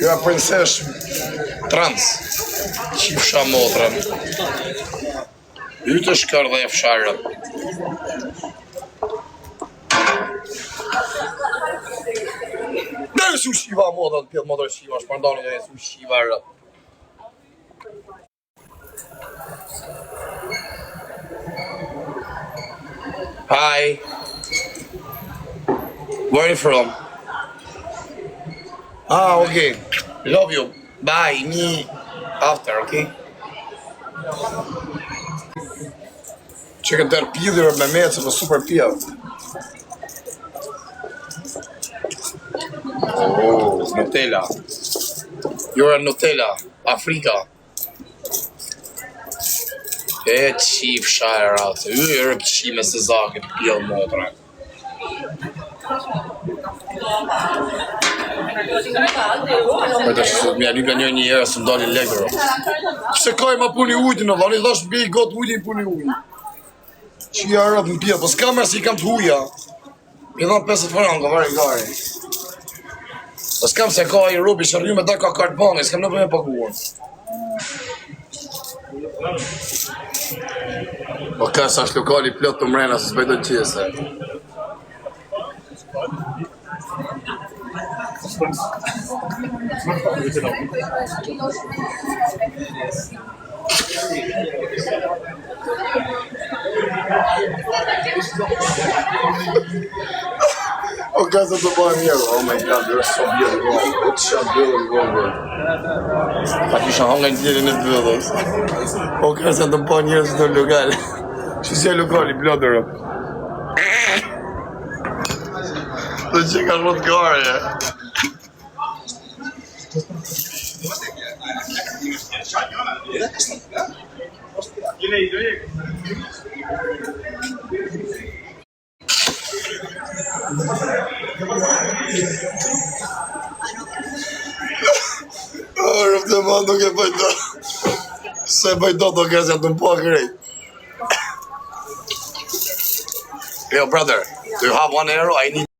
Ja princesh trans. Qifsha motrën. Hytë shkër dhe e fsharën. Dhe su shiva motrën, pjetë motrën shiva, shpërndoni dhe su shiva rë. Hi. Where are you from? Ah, okay. Love you. Bye. Me after, okay? Që këtë tërë pidhër me me, që të super pidhër. Oh, Nutella. You're a Nutella. Afrika. E qif shajë ratë. E rëpë qime se zakët pjellë motra. Për të shësët mja lypja një herë së ndali legërë. Pse kaj ma puni ujtë në dhani dhash bëj gotë ujtë i puni ujtë. Që ja rëpë në pjellë, po s'kam mërë si kam të huja. Mi dhanë 50 franka, vari gari. Po s'kam se ka i rupi që rrju me da ka kartë bani, s'kam në për me paguar. Po ka sa është lokali plot të mrena, se s'bejdo qese. O casa do banheiro, oh my god, you're so beautiful. It's so beautiful. Pa kisha hanga në tjerin e të vëllës. O casa do banheiro në lokal. Që si e lokali, blodërë. Dhe që ka rrët gare. Rëftë e ma nuk e bëjdo. Se bëjdo të kësë të më po krejt. Yo brother, do you have 1 euro? I need